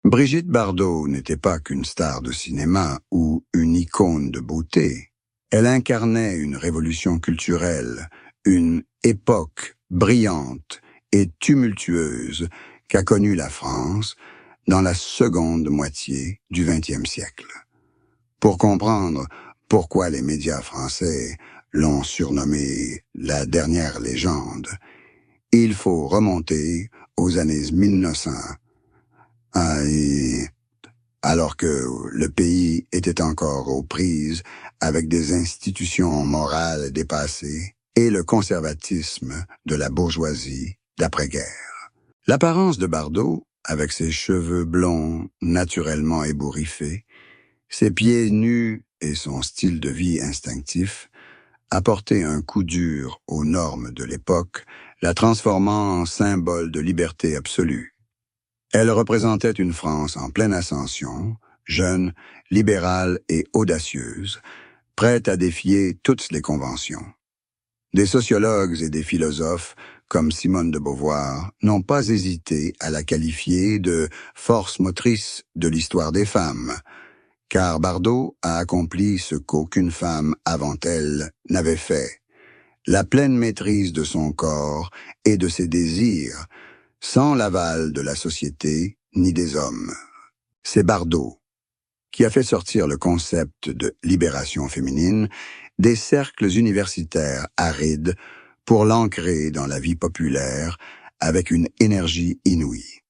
Brigitte Bardot n'était pas qu'une star de cinéma ou une icône de beauté. Elle incarnait une révolution culturelle, une époque brillante et tumultueuse qu'a connue la France dans la seconde moitié du XXe siècle. Pour comprendre pourquoi les médias français l'ont surnommée la dernière légende, il faut remonter aux années 1900, alors que le pays était encore aux prises avec des institutions morales dépassées et le conservatisme de la bourgeoisie d'après-guerre. L'apparence de Bardot, avec ses cheveux blonds naturellement ébouriffés, ses pieds nus et son style de vie instinctif, apportait un coup dur aux normes de l'époque, la transformant en symbole de liberté absolue. Elle représentait une France en pleine ascension, jeune, libérale et audacieuse, prête à défier toutes les conventions. Des sociologues et des philosophes, comme Simone de Beauvoir, n'ont pas hésité à la qualifier de force motrice de l'histoire des femmes, car Bardot a accompli ce qu'aucune femme avant elle n'avait fait, la pleine maîtrise de son corps et de ses désirs, sans l'aval de la société ni des hommes. C'est Bardot qui a fait sortir le concept de libération féminine des cercles universitaires arides pour l'ancrer dans la vie populaire avec une énergie inouïe.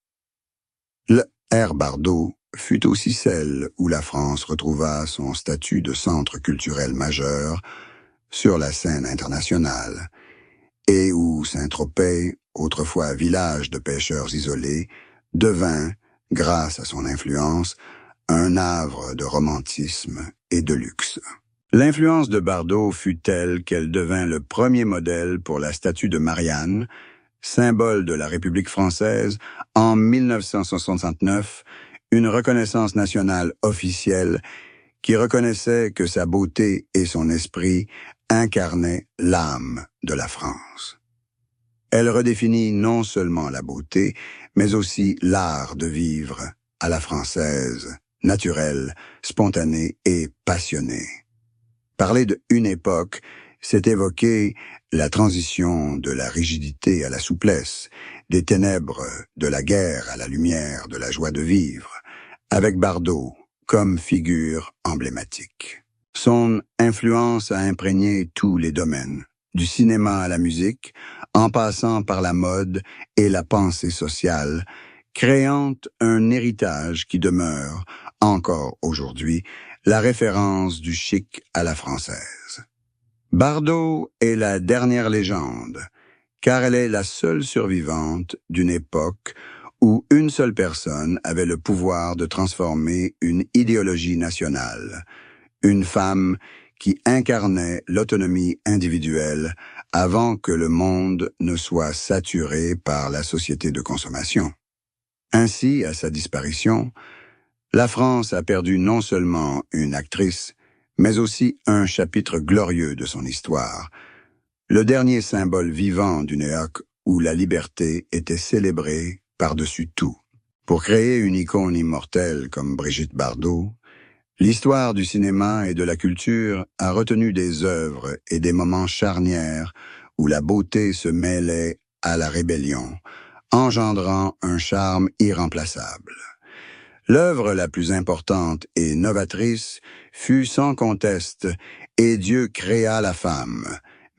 Le Ère Bardot fut aussi celle où la France retrouva son statut de centre culturel majeur sur la scène internationale, et où Saint-Tropez, autrefois village de pêcheurs isolés, devint, grâce à son influence, un havre de romantisme et de luxe. L'influence de Bardot fut telle qu'elle devint le premier modèle pour la statue de Marianne, symbole de la République française, en 1969, une reconnaissance nationale officielle qui reconnaissait que sa beauté et son esprit incarnaient l'âme de la France. Elle redéfinit non seulement la beauté, mais aussi l'art de vivre à la française, naturelle, spontanée et passionnée. Parler de une époque, c'est évoquer la transition de la rigidité à la souplesse, des ténèbres de la guerre à la lumière de la joie de vivre, avec Bardot comme figure emblématique. Son influence a imprégné tous les domaines, du cinéma à la musique, en passant par la mode et la pensée sociale, créant un héritage qui demeure, encore aujourd'hui, la référence du chic à la française. Bardot est la dernière légende, car elle est la seule survivante d'une époque où une seule personne avait le pouvoir de transformer une idéologie nationale, une femme qui incarnait l'autonomie individuelle avant que le monde ne soit saturé par la société de consommation. Ainsi, à sa disparition, la France a perdu non seulement une actrice, mais aussi un chapitre glorieux de son histoire, le dernier symbole vivant d'une époque où la liberté était célébrée par-dessus tout. Pour créer une icône immortelle comme Brigitte Bardot, l'histoire du cinéma et de la culture a retenu des œuvres et des moments charnières où la beauté se mêlait à la rébellion, engendrant un charme irremplaçable. L'œuvre la plus importante et novatrice fut sans conteste « Et Dieu créa la femme »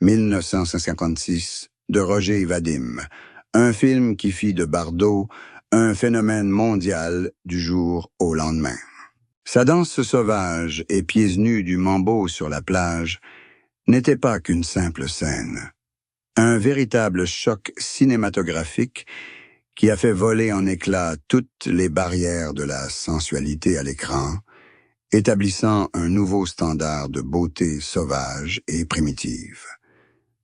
1956 de Roger Vadim, un film qui fit de Bardot un phénomène mondial du jour au lendemain. Sa danse sauvage et pieds nus du mambo sur la plage n'était pas qu'une simple scène. Un véritable choc cinématographique qui a fait voler en éclats toutes les barrières de la sensualité à l'écran, établissant un nouveau standard de beauté sauvage et primitive.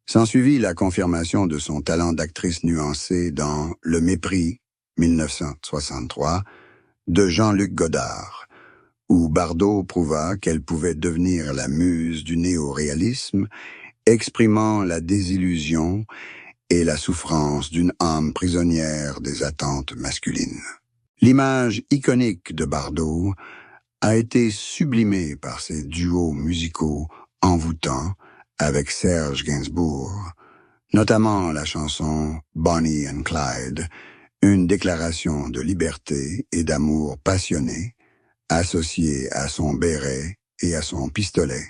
S'ensuivit la confirmation de son talent d'actrice nuancée dans Le Mépris, 1963, de Jean-Luc Godard, où Bardot prouva qu'elle pouvait devenir la muse du néo-réalisme, exprimant la désillusion et la souffrance d'une âme prisonnière des attentes masculines. L'image iconique de Bardot a été sublimée par ses duos musicaux envoûtants avec Serge Gainsbourg, notamment la chanson Bonnie and Clyde, une déclaration de liberté et d'amour passionné, associée à son béret et à son pistolet,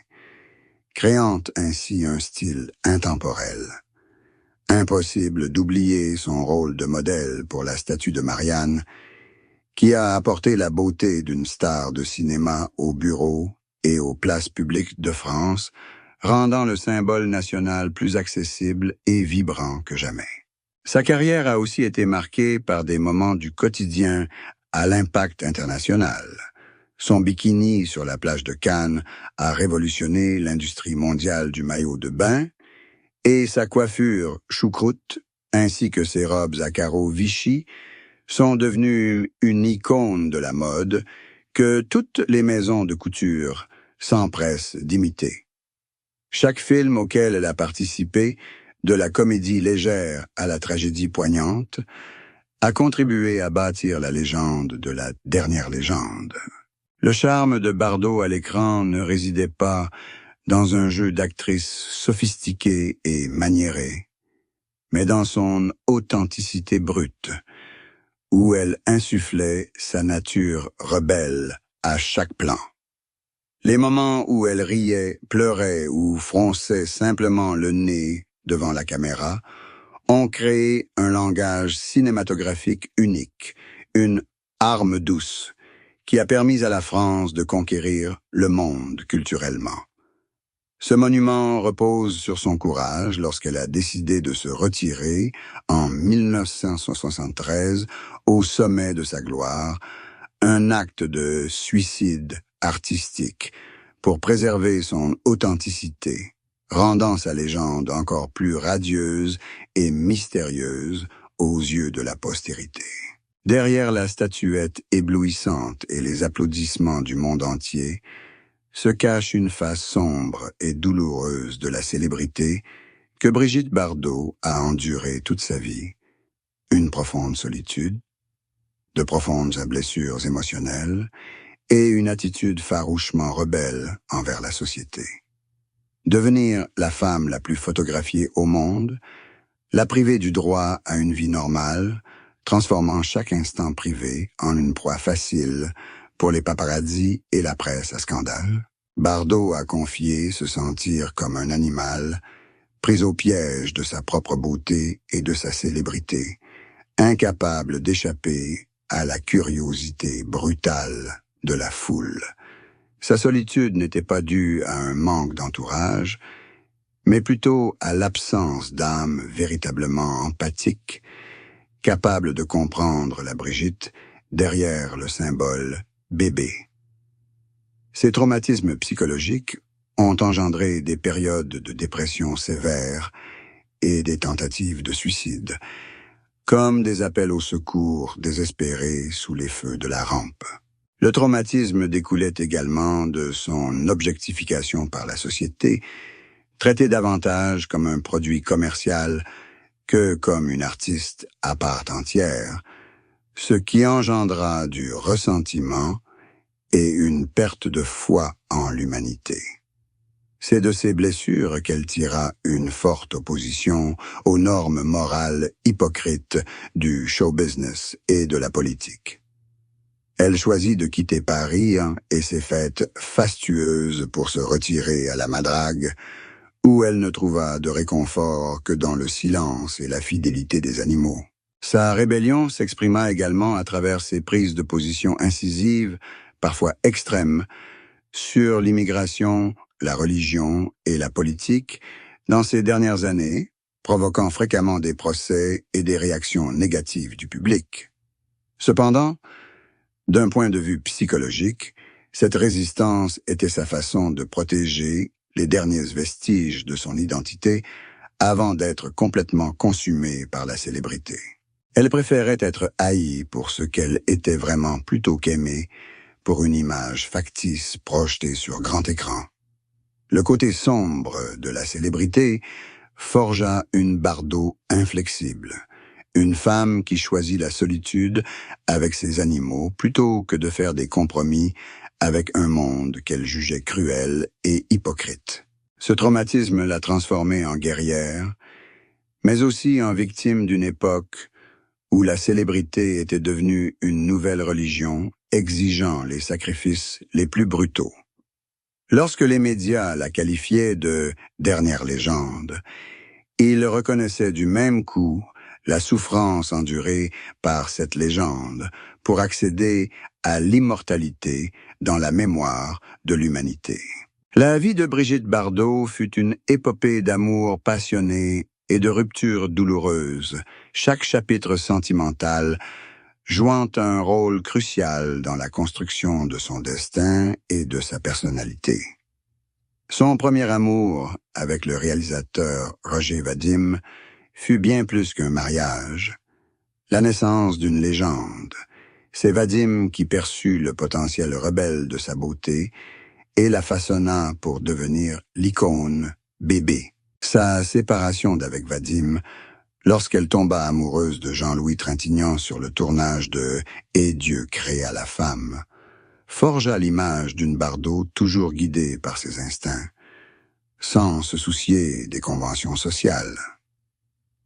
créant ainsi un style intemporel. Impossible d'oublier son rôle de modèle pour la statue de Marianne, qui a apporté la beauté d'une star de cinéma aux bureaux et aux places publiques de France, rendant le symbole national plus accessible et vibrant que jamais. Sa carrière a aussi été marquée par des moments du quotidien à l'impact international. Son bikini sur la plage de Cannes a révolutionné l'industrie mondiale du maillot de bain, et sa coiffure choucroute, ainsi que ses robes à carreaux Vichy, sont devenues une icône de la mode que toutes les maisons de couture s'empressent d'imiter. Chaque film auquel elle a participé, de la comédie légère à la tragédie poignante, a contribué à bâtir la légende de la dernière légende. Le charme de Bardot à l'écran ne résidait pas dans un jeu d'actrice sophistiqué et maniéré, mais dans son authenticité brute, où elle insufflait sa nature rebelle à chaque plan. Les moments où elle riait, pleurait ou fronçait simplement le nez devant la caméra ont créé un langage cinématographique unique, une arme douce, qui a permis à la France de conquérir le monde culturellement. Ce monument repose sur son courage lorsqu'elle a décidé de se retirer en 1973 au sommet de sa gloire, un acte de suicide artistique pour préserver son authenticité, rendant sa légende encore plus radieuse et mystérieuse aux yeux de la postérité. Derrière la statuette éblouissante et les applaudissements du monde entier, se cache une face sombre et douloureuse de la célébrité que Brigitte Bardot a endurée toute sa vie. Une profonde solitude, de profondes blessures émotionnelles et une attitude farouchement rebelle envers la société. Devenir la femme la plus photographiée au monde, la priver du droit à une vie normale, transformant chaque instant privé en une proie facile pour les paparazzis et la presse à scandale. Bardot a confié se sentir comme un animal, pris au piège de sa propre beauté et de sa célébrité, incapable d'échapper à la curiosité brutale de la foule. Sa solitude n'était pas due à un manque d'entourage, mais plutôt à l'absence d'âme véritablement empathique, capable de comprendre la Brigitte derrière le symbole bébé. Ces traumatismes psychologiques ont engendré des périodes de dépression sévères et des tentatives de suicide, comme des appels au secours désespérés sous les feux de la rampe. Le traumatisme découlait également de son objectification par la société, traitée davantage comme un produit commercial que comme une artiste à part entière, ce qui engendra du ressentiment et une perte de foi en l'humanité. C'est de ces blessures qu'elle tira une forte opposition aux normes morales hypocrites du show business et de la politique. Elle choisit de quitter Paris et ses fêtes fastueuses pour se retirer à la Madrague, où elle ne trouva de réconfort que dans le silence et la fidélité des animaux. Sa rébellion s'exprima également à travers ses prises de position incisives, parfois extrêmes, sur l'immigration, la religion et la politique dans ces dernières années, provoquant fréquemment des procès et des réactions négatives du public. Cependant, d'un point de vue psychologique, cette résistance était sa façon de protéger les derniers vestiges de son identité avant d'être complètement consumée par la célébrité. Elle préférait être haïe pour ce qu'elle était vraiment plutôt qu'aimée pour une image factice projetée sur grand écran. Le côté sombre de la célébrité forgea une Bardot inflexible, Une femme qui choisit la solitude avec ses animaux plutôt que de faire des compromis avec un monde qu'elle jugeait cruel et hypocrite. Ce traumatisme l'a transformée en guerrière, mais aussi en victime d'une époque où la célébrité était devenue une nouvelle religion, exigeant les sacrifices les plus brutaux. Lorsque les médias la qualifiaient de « dernière légende », ils reconnaissaient du même coup la souffrance endurée par cette légende pour accéder à l'immortalité dans la mémoire de l'humanité. La vie de Brigitte Bardot fut une épopée d'amour passionné et de ruptures douloureuses, chaque chapitre sentimental jouant un rôle crucial dans la construction de son destin et de sa personnalité. Son premier amour avec le réalisateur Roger Vadim fut bien plus qu'un mariage, la naissance d'une légende. C'est Vadim qui perçut le potentiel rebelle de sa beauté et la façonna pour devenir l'icône bébé. Sa séparation d'avec Vadim, lorsqu'elle tomba amoureuse de Jean-Louis Trintignant sur le tournage de « Et Dieu créa la femme », forgea l'image d'une Bardot toujours guidée par ses instincts, sans se soucier des conventions sociales.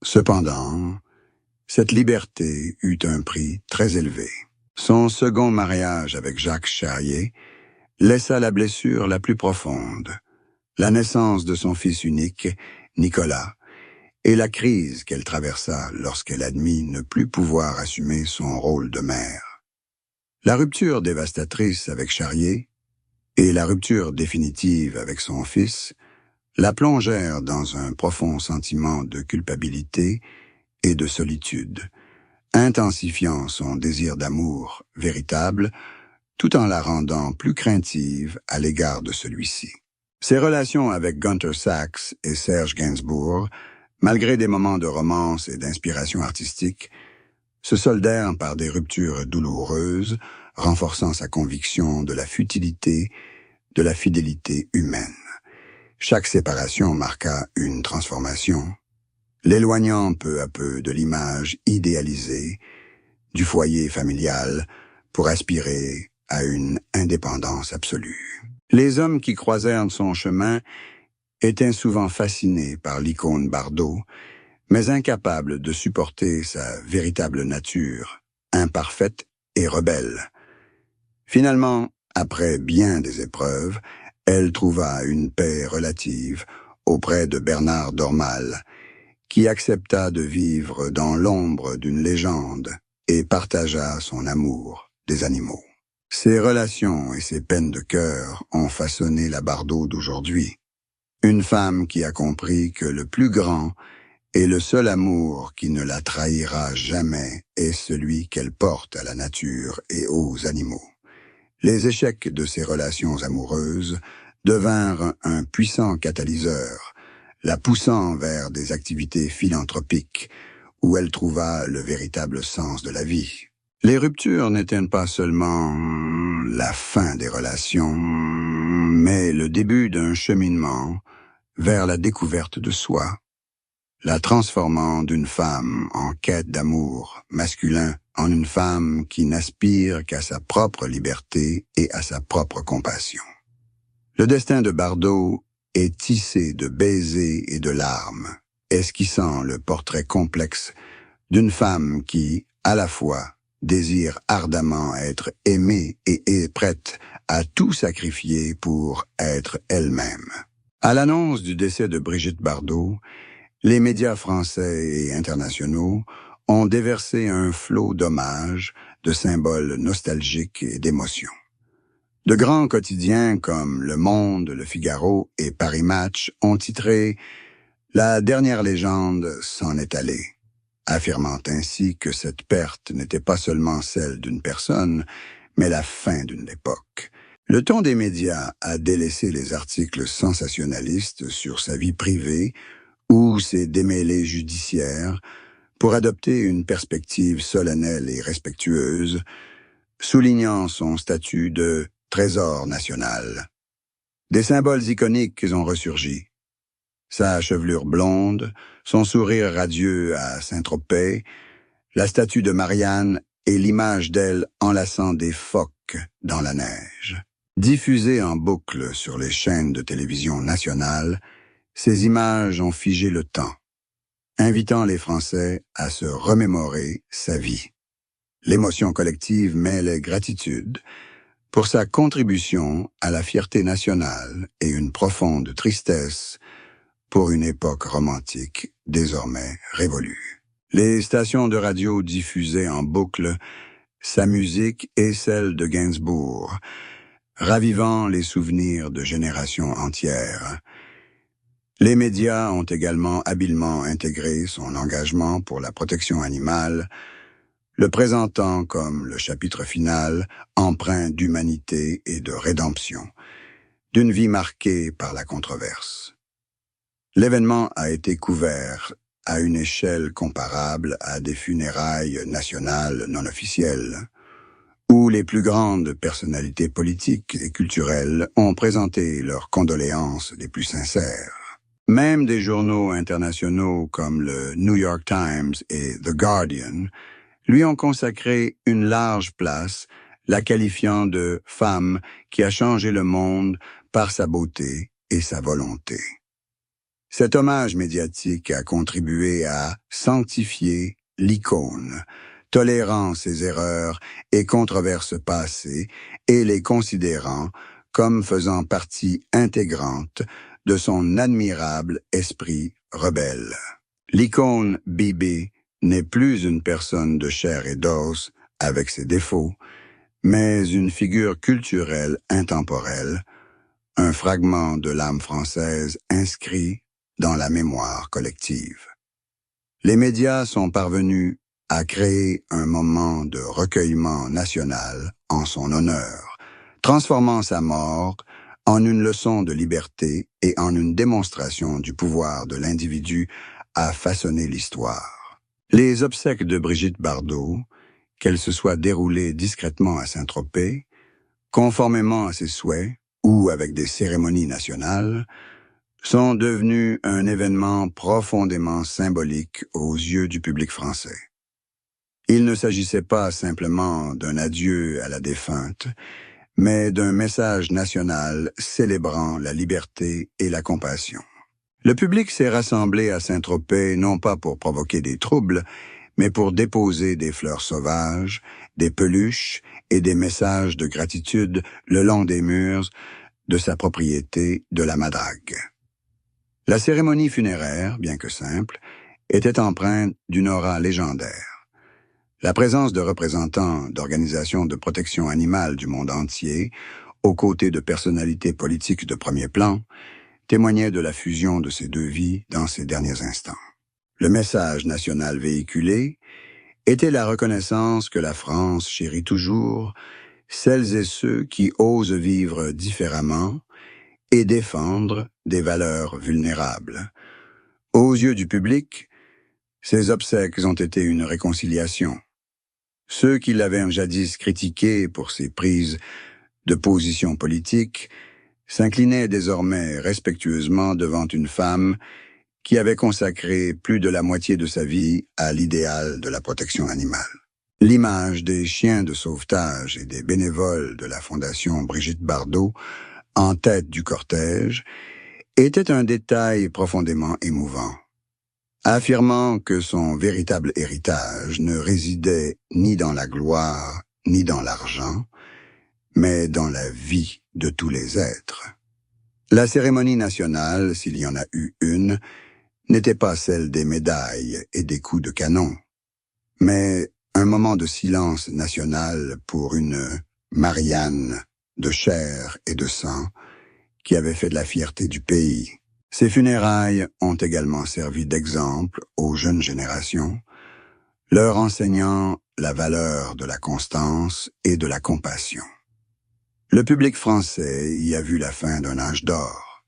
Cependant, cette liberté eut un prix très élevé. Son second mariage avec Jacques Charrier laissa la blessure la plus profonde, la naissance de son fils unique, Nicolas, et la crise qu'elle traversa lorsqu'elle admit ne plus pouvoir assumer son rôle de mère. La rupture dévastatrice avec Charrier et la rupture définitive avec son fils la plongèrent dans un profond sentiment de culpabilité et de solitude, intensifiant son désir d'amour véritable tout en la rendant plus craintive à l'égard de celui-ci. Ses relations avec Gunther Sachs et Serge Gainsbourg, malgré des moments de romance et d'inspiration artistique, se soldèrent par des ruptures douloureuses, renforçant sa conviction de la futilité de la fidélité humaine. Chaque séparation marqua une transformation, l'éloignant peu à peu de l'image idéalisée du foyer familial pour aspirer à une indépendance absolue. Les hommes qui croisèrent son chemin étaient souvent fascinés par l'icône Bardot, mais incapables de supporter sa véritable nature, imparfaite et rebelle. Finalement, après bien des épreuves, elle trouva une paix relative auprès de Bernard Dormal, qui accepta de vivre dans l'ombre d'une légende et partagea son amour des animaux. Ces relations et ses peines de cœur ont façonné la Bardot d'aujourd'hui. Une femme qui a compris que le plus grand et le seul amour qui ne la trahira jamais est celui qu'elle porte à la nature et aux animaux. Les échecs de ses relations amoureuses devinrent un puissant catalyseur, la poussant vers des activités philanthropiques où elle trouva le véritable sens de la vie. Les ruptures n'étaient pas seulement la fin des relations, mais le début d'un cheminement vers la découverte de soi, la transformant d'une femme en quête d'amour masculin en une femme qui n'aspire qu'à sa propre liberté et à sa propre compassion. Le destin de Bardot est tissé de baisers et de larmes, esquissant le portrait complexe d'une femme qui, à la fois, désire ardemment être aimée et est prête à tout sacrifier pour être elle-même. À l'annonce du décès de Brigitte Bardot, les médias français et internationaux ont déversé un flot d'hommages, de symboles nostalgiques et d'émotions. De grands quotidiens comme Le Monde, Le Figaro et Paris Match ont titré « La dernière légende s'en est allée », affirmant ainsi que cette perte n'était pas seulement celle d'une personne, mais la fin d'une époque. Le ton des médias a délaissé les articles sensationnalistes sur sa vie privée ou ses démêlés judiciaires pour adopter une perspective solennelle et respectueuse, soulignant son statut de trésor national. Des symboles iconiques ont ressurgi. Sa chevelure blonde, son sourire radieux à Saint-Tropez, La statue de Marianne et l'image d'elle enlaçant des phoques dans la neige. Diffusées en boucle sur les chaînes de télévision nationales, ces images ont figé le temps, invitant les Français à se remémorer sa vie. L'émotion collective mêlait gratitude pour sa contribution à la fierté nationale et une profonde tristesse pour une époque romantique désormais révolue. Les stations de radio diffusaient en boucle sa musique et celle de Gainsbourg, ravivant les souvenirs de générations entières. Les médias ont également habilement intégré son engagement pour la protection animale, le présentant comme le chapitre final, empreint d'humanité et de rédemption, d'une vie marquée par la controverse. L'événement a été couvert à une échelle comparable à des funérailles nationales non officielles, où les plus grandes personnalités politiques et culturelles ont présenté leurs condoléances les plus sincères. Même des journaux internationaux comme le New York Times et The Guardian lui ont consacré une large place, la qualifiant de femme qui a changé le monde par sa beauté et sa volonté. Cet hommage médiatique a contribué à sanctifier l'icône, tolérant ses erreurs et controverses passées et les considérant comme faisant partie intégrante de son admirable esprit rebelle. L'icône Bibi n'est plus une personne de chair et d'os avec ses défauts, mais une figure culturelle intemporelle, un fragment de l'âme française inscrit dans la mémoire collective. Les médias sont parvenus à créer un moment de recueillement national en son honneur, transformant sa mort en une leçon de liberté et en une démonstration du pouvoir de l'individu à façonner l'histoire. Les obsèques de Brigitte Bardot, qu'elles se soient déroulées discrètement à Saint-Tropez, conformément à ses souhaits ou avec des cérémonies nationales, sont devenus un événement profondément symbolique aux yeux du public français. Il ne s'agissait pas simplement d'un adieu à la défunte, mais d'un message national célébrant la liberté et la compassion. Le public s'est rassemblé à Saint-Tropez non pas pour provoquer des troubles, mais pour déposer des fleurs sauvages, des peluches et des messages de gratitude le long des murs de sa propriété de la Madrague. La cérémonie funéraire, bien que simple, était empreinte d'une aura légendaire. La présence de représentants d'organisations de protection animale du monde entier, aux côtés de personnalités politiques de premier plan, témoignait de la fusion de ces deux vies dans ces derniers instants. Le message national véhiculé était la reconnaissance que la France chérit toujours celles et ceux qui osent vivre différemment et défendre des valeurs vulnérables. Aux yeux du public, ces obsèques ont été une réconciliation. Ceux qui l'avaient jadis critiqué pour ses prises de position politique s'inclinaient désormais respectueusement devant une femme qui avait consacré plus de la moitié de sa vie à l'idéal de la protection animale. L'image des chiens de sauvetage et des bénévoles de la Fondation Brigitte Bardot, en tête du cortège, était un détail profondément émouvant, affirmant que son véritable héritage ne résidait ni dans la gloire ni dans l'argent, mais dans la vie de tous les êtres. La cérémonie nationale, s'il y en a eu une, n'était pas celle des médailles et des coups de canon, mais un moment de silence national pour une Marianne de chair et de sang qui avait fait de la fierté du pays. Ces funérailles ont également servi d'exemple aux jeunes générations, leur enseignant la valeur de la constance et de la compassion. Le public français y a vu la fin d'un âge d'or,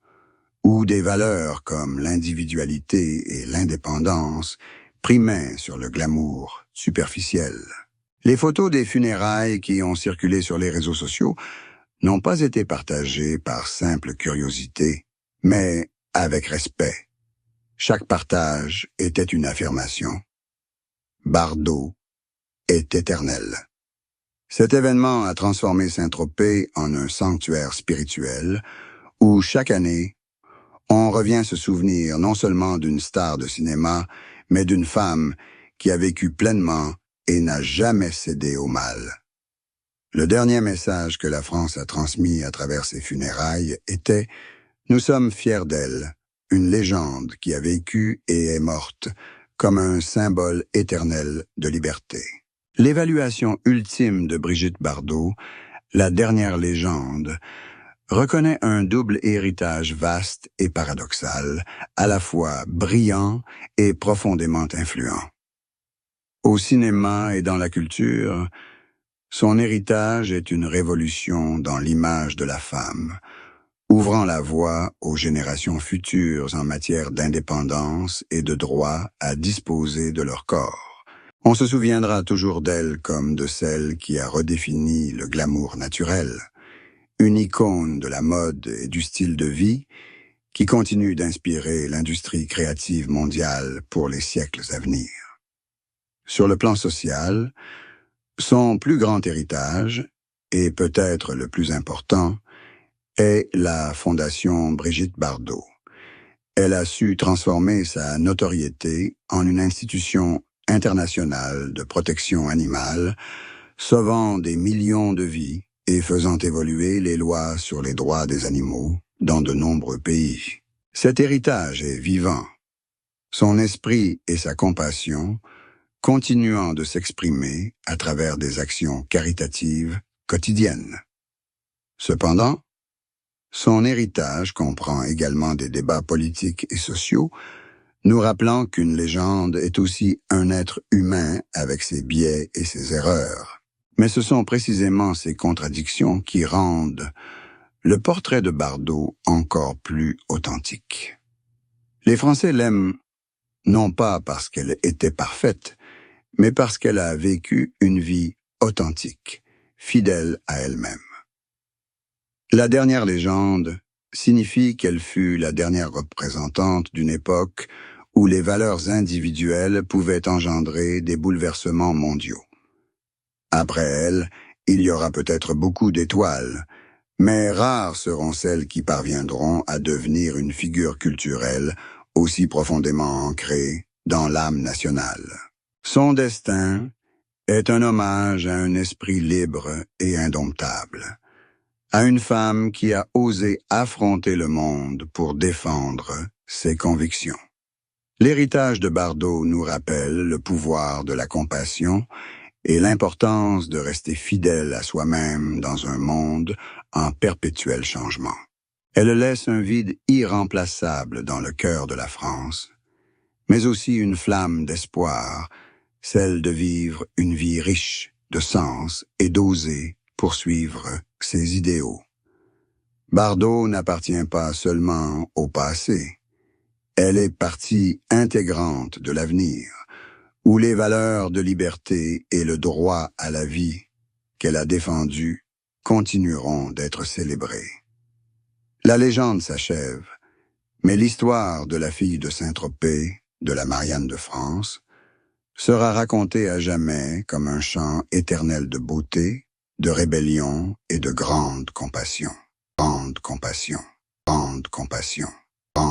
où des valeurs comme l'individualité et l'indépendance primaient sur le glamour superficiel. Les photos des funérailles qui ont circulé sur les réseaux sociaux n'ont pas été partagées par simple curiosité, mais avec respect. Chaque partage était une affirmation. Bardot est éternelle. Cet événement a transformé Saint-Tropez en un sanctuaire spirituel où, chaque année, on revient se souvenir non seulement d'une star de cinéma, mais d'une femme qui a vécu pleinement et n'a jamais cédé au mal. Le dernier message que la France a transmis à travers ses funérailles était « Nous sommes fiers d'elle, une légende qui a vécu et est morte, comme un symbole éternel de liberté ». L'évaluation ultime de Brigitte Bardot, la dernière légende, reconnaît un double héritage vaste et paradoxal, à la fois brillant et profondément influent. Au cinéma et dans la culture, son héritage est une révolution dans l'image de la femme, ouvrant la voie aux générations futures en matière d'indépendance et de droit à disposer de leur corps. On se souviendra toujours d'elle comme de celle qui a redéfini le glamour naturel, une icône de la mode et du style de vie qui continue d'inspirer l'industrie créative mondiale pour les siècles à venir. Sur le plan social, son plus grand héritage, et peut-être le plus important, est la Fondation Brigitte Bardot. Elle a su transformer sa notoriété en une institution internationale de protection animale, sauvant des millions de vies et faisant évoluer les lois sur les droits des animaux dans de nombreux pays. Cet héritage est vivant. Son esprit et sa compassion continuant de s'exprimer à travers des actions caritatives quotidiennes. Cependant, son héritage comprend également des débats politiques et sociaux, nous rappelant qu'une légende est aussi un être humain avec ses biais et ses erreurs. Mais ce sont précisément ces contradictions qui rendent le portrait de Bardot encore plus authentique. Les Français l'aiment non pas parce qu'elle était parfaite, mais parce qu'elle a vécu une vie authentique, fidèle à elle-même. La dernière légende signifie qu'elle fut la dernière représentante d'une époque où les valeurs individuelles pouvaient engendrer des bouleversements mondiaux. Après elle, il y aura peut-être beaucoup d'étoiles, mais rares seront celles qui parviendront à devenir une figure culturelle aussi profondément ancrée dans l'âme nationale. Son destin est un hommage à un esprit libre et indomptable, à une femme qui a osé affronter le monde pour défendre ses convictions. L'héritage de Bardot nous rappelle le pouvoir de la compassion et l'importance de rester fidèle à soi-même dans un monde en perpétuel changement. Elle laisse un vide irremplaçable dans le cœur de la France, mais aussi une flamme d'espoir, celle de vivre une vie riche de sens et d'oser poursuivre ses idéaux. Bardot n'appartient pas seulement au passé, elle est partie intégrante de l'avenir, où les valeurs de liberté et le droit à la vie qu'elle a défendues continueront d'être célébrées. La légende s'achève, mais l'histoire de la fille de Saint-Tropez, de la Marianne de France, sera racontée à jamais comme un chant éternel de beauté, de rébellion et de grande compassion. Grande compassion, grande compassion, grande